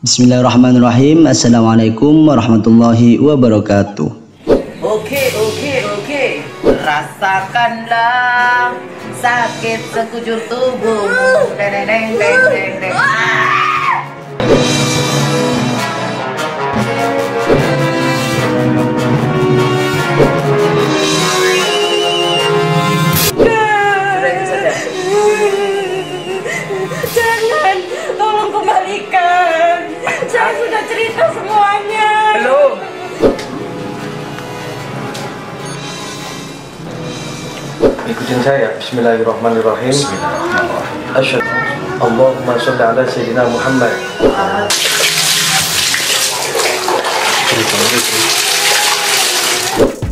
Bismillahirrahmanirrahim. Assalamualaikum warahmatullahi wabarakatuh. Oke. Rasakanlah sakit sekujur tubuhmu. Deng. Jangan, tolong kembalikan. Saya sudah cerita semuanya. Belum. Ikutin saya. Bismillahirrahmanirrahim. Asyhadu Allahumma sholli ala sayyidina Muhammad.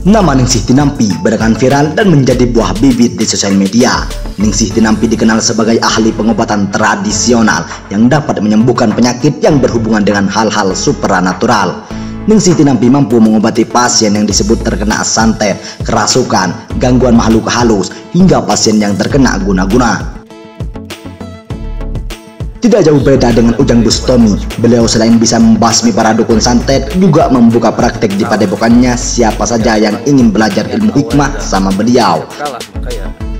Nama Ningsih Tinampi beredar viral dan menjadi buah bibit di sosial media. Ningsih Tinampi dikenal sebagai ahli pengobatan tradisional yang dapat menyembuhkan penyakit yang berhubungan dengan hal-hal supranatural. Ningsih Tinampi mampu mengobati pasien yang disebut terkena santet, kerasukan, gangguan makhluk halus, hingga pasien yang terkena guna-guna. Tidak jauh beda dengan Ujang Bustami, beliau selain bisa membasmi para dukun santet, juga membuka praktek di padepokannya siapa saja yang ingin belajar ilmu hikmah sama beliau.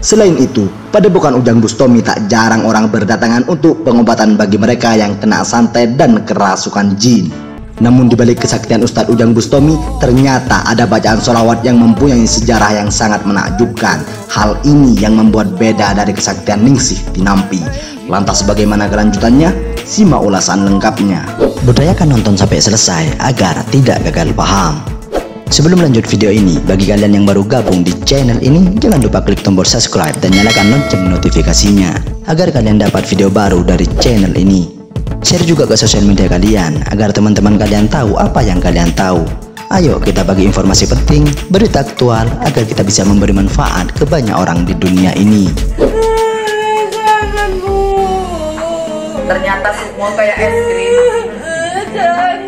Selain itu, padepokan Ujang Bustami tak jarang orang berdatangan untuk pengobatan bagi mereka yang kena santet dan kerasukan jin. Namun di balik kesaktian Ustadz Ujang Bustami, ternyata ada bacaan sholawat yang mempunyai sejarah yang sangat menakjubkan. Hal ini yang membuat beda dari kesaktian Ningsih Tinampi. Lantas bagaimana kelanjutannya? Simak ulasan lengkapnya. Budayakan nonton sampai selesai agar tidak gagal paham. Sebelum lanjut video ini, bagi kalian yang baru gabung di channel ini, jangan lupa klik tombol subscribe dan nyalakan lonceng notifikasinya agar kalian dapat video baru dari channel ini. Share juga ke sosial media kalian agar teman-teman kalian tahu apa yang kalian tahu. Ayo kita bagi informasi penting, berita aktual agar kita bisa memberi manfaat ke banyak orang di dunia ini. Jangan, Bu. Ternyata semua kayak es krim. Jangan.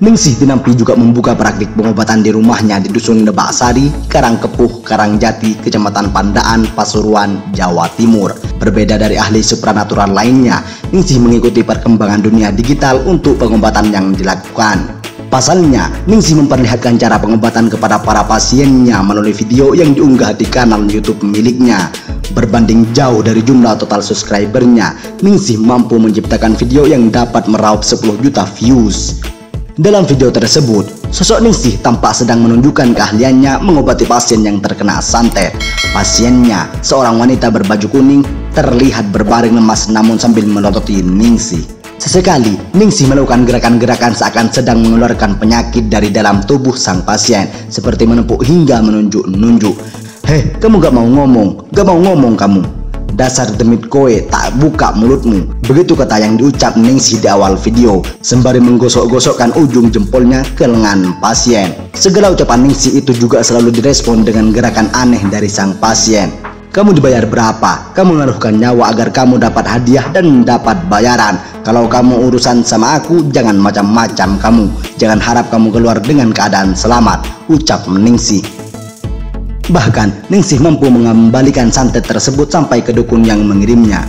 Ningsih Tinampi juga membuka praktik pengobatan di rumahnya di Dusun Lebak Sari, Karangkepuh, Karangjati, Kecamatan Pandaan, Pasuruan, Jawa Timur. Berbeda dari ahli supranatural lainnya, Ningsih mengikuti perkembangan dunia digital untuk pengobatan yang dilakukan. Pasalnya, Ningsih memperlihatkan cara pengobatan kepada para pasiennya melalui video yang diunggah di kanal YouTube miliknya. Berbanding jauh dari jumlah total subscribernya, Ningsih mampu menciptakan video yang dapat meraup 10 juta views. Dalam video tersebut, sosok Ningsih tampak sedang menunjukkan keahliannya mengobati pasien yang terkena santet. Pasiennya, seorang wanita berbaju kuning, terlihat berbaring lemas namun sambil melototi Ningsih. Sesekali, Ningsih melakukan gerakan-gerakan seakan sedang mengeluarkan penyakit dari dalam tubuh sang pasien, seperti menepuk hingga menunjuk-nunjuk. "Heh, kamu gak mau ngomong kamu. Dasar demit kowe, tak buka mulutmu." Begitu kata yang diucap Ningsih di awal video, sembari menggosok-gosokkan ujung jempolnya ke lengan pasien. Segala ucapan Ningsih itu juga selalu direspon dengan gerakan aneh dari sang pasien. "Kamu dibayar berapa? Kamu menaruhkan nyawa agar kamu dapat hadiah dan dapat bayaran. Kalau kamu urusan sama aku, jangan macam-macam kamu. Jangan harap kamu keluar dengan keadaan selamat," ucap Ningsih. Bahkan, Ningsih mampu mengembalikan santet tersebut sampai ke dukun yang mengirimnya.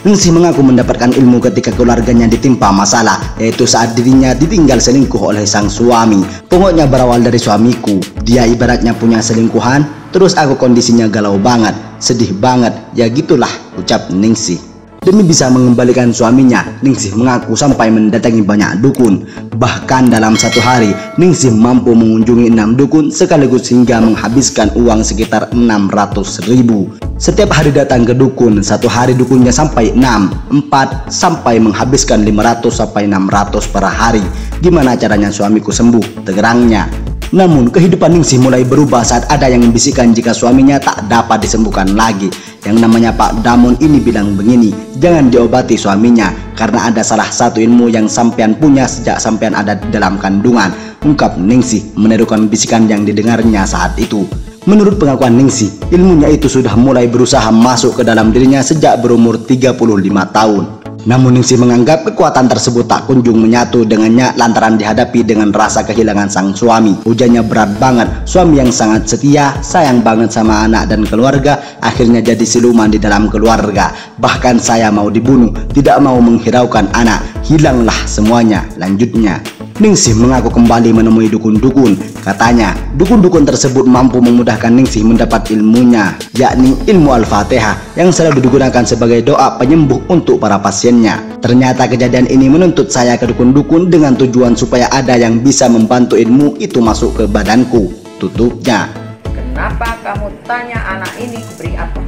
Ningsih mengaku mendapatkan ilmu ketika keluarganya ditimpa masalah, yaitu saat dirinya ditinggal selingkuh oleh sang suami. "Pokoknya berawal dari suamiku, dia ibaratnya punya selingkuhan, terus aku kondisinya galau banget, sedih banget, ya gitulah," ucap Ningsih. Demi bisa mengembalikan suaminya, Ningsih mengaku sampai mendatangi banyak dukun. Bahkan dalam satu hari, Ningsih mampu mengunjungi 6 dukun sekaligus hingga menghabiskan uang sekitar 600.000. Setiap hari datang ke dukun, satu hari dukunnya sampai 6, 4, sampai menghabiskan 500 sampai 600 per hari. "Gimana caranya suamiku sembuh?" tegerangnya. Namun kehidupan Ningsih mulai berubah saat ada yang membisikkan jika suaminya tak dapat disembuhkan lagi. Yang namanya Pak Damon ini bilang begini, "Jangan diobati suaminya karena ada salah satu ilmu yang sampean punya sejak sampean ada dalam kandungan," ungkap Ningsih menirukan bisikan yang didengarnya saat itu. Menurut pengakuan Ningsih, ilmunya itu sudah mulai berusaha masuk ke dalam dirinya sejak berumur 35 tahun. Namun Ningsih menganggap kekuatan tersebut tak kunjung menyatu dengannya lantaran dihadapi dengan rasa kehilangan sang suami. Ujarnya berat banget, suami yang sangat setia, sayang banget sama anak dan keluarga, akhirnya jadi siluman di dalam keluarga. Bahkan saya mau dibunuh, tidak mau menghiraukan anak, hilanglah semuanya, lanjutnya. Ningsih mengaku kembali menemui dukun-dukun. Katanya, dukun-dukun tersebut mampu memudahkan Ningsih mendapat ilmunya, yakni ilmu Al-Fatihah yang selalu digunakan sebagai doa penyembuh untuk para pasiennya. Ternyata kejadian ini menuntut saya ke dukun-dukun dengan tujuan supaya ada yang bisa membantu ilmu itu masuk ke badanku, tutupnya. Kenapa kamu tanya anak ini beri apa?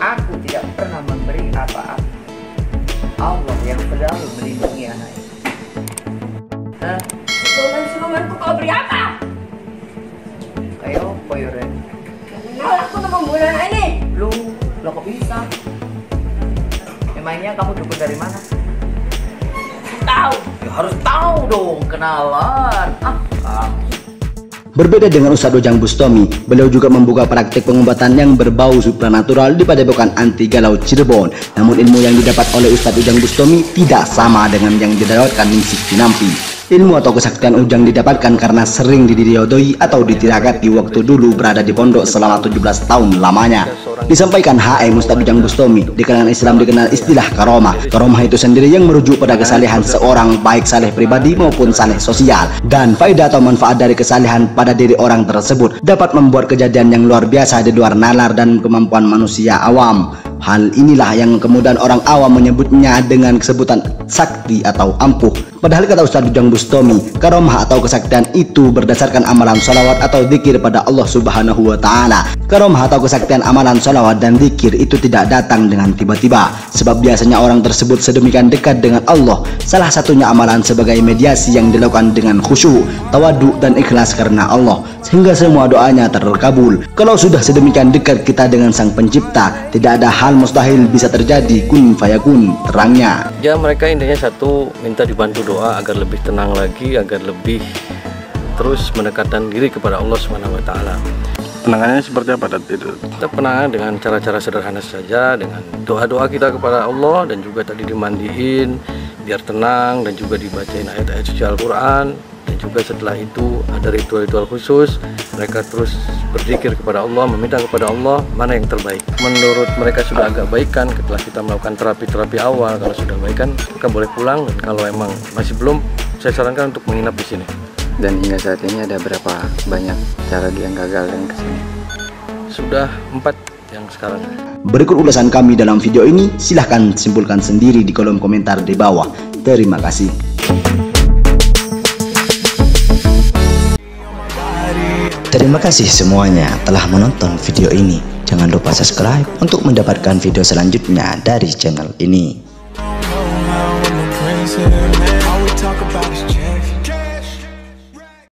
Aku tidak pernah memberi apa-apa. Allah yang selalu melindungi anak ini. Siluman-silumanku kau beri apa? Ayo, Ren. Kenal aku untuk membunuh anak ini. Lu kok bisa? Emangnya kamu dukun dari mana? Tahu. Ya harus tahu dong, kenalan. Berbeda dengan Ustadz Ujang Bustami, beliau juga membuka praktik pengobatan yang berbau supranatural di Padepokan Anti Galau Cirebon. Namun ilmu yang didapat oleh Ustadz Ujang Bustami tidak sama dengan yang didapatkan Ningsih Tinampi. Ilmu atau kesaktian Ujang didapatkan karena sering didiodoi atau ditiragati waktu dulu berada di pondok selama 17 tahun lamanya. Disampaikan HM Ustadz Ujang Bustami, di kalangan Islam dikenal istilah karomah. Karomah itu sendiri yang merujuk pada kesalehan seorang, baik saleh pribadi maupun saleh sosial, dan faedah atau manfaat dari kesalehan pada diri orang tersebut dapat membuat kejadian yang luar biasa di luar nalar dan kemampuan manusia awam. Hal inilah yang kemudian orang awam menyebutnya dengan sebutan sakti atau ampuh. Padahal kata Ustadz Ujang Bustami, karomah atau kesaktian itu berdasarkan amalan salawat atau zikir pada Allah Subhanahu wa Ta'ala. Karomah atau kesaktian amalan salawat dan zikir itu tidak datang dengan tiba-tiba, sebab biasanya orang tersebut sedemikian dekat dengan Allah. Salah satunya amalan sebagai mediasi yang dilakukan dengan khusyuk, tawadu dan ikhlas karena Allah, sehingga semua doanya terkabul. Kalau sudah sedemikian dekat kita dengan Sang Pencipta, tidak ada hal mustahil bisa terjadi, kun fayakun, terangnya. Ya, mereka intinya satu, minta dibantu doa agar lebih tenang lagi, agar lebih terus mendekatkan diri kepada Allah Subhanahu wa Ta'ala. Penanganannya seperti apa tadi itu? Kita penanganan dengan cara-cara sederhana saja, dengan doa-doa kita kepada Allah, dan juga tadi dimandiin biar tenang, dan juga dibacain ayat-ayat suci Al-Quran, dan juga setelah itu ada ritual-ritual khusus. Mereka terus berzikir kepada Allah, meminta kepada Allah mana yang terbaik. Menurut mereka sudah agak baikan setelah kita melakukan terapi-terapi awal. Kalau sudah baikan, mereka boleh pulang, dan kalau emang masih belum, saya sarankan untuk menginap di sini. Dan hingga saat ini ada berapa banyak cara yang gagal dan kesini? Sudah 4 yang sekarang. Berikut ulasan kami dalam video ini, silahkan simpulkan sendiri di kolom komentar di bawah. Terima kasih. Terima kasih semuanya telah menonton video ini. Jangan lupa subscribe untuk mendapatkan video selanjutnya dari channel ini.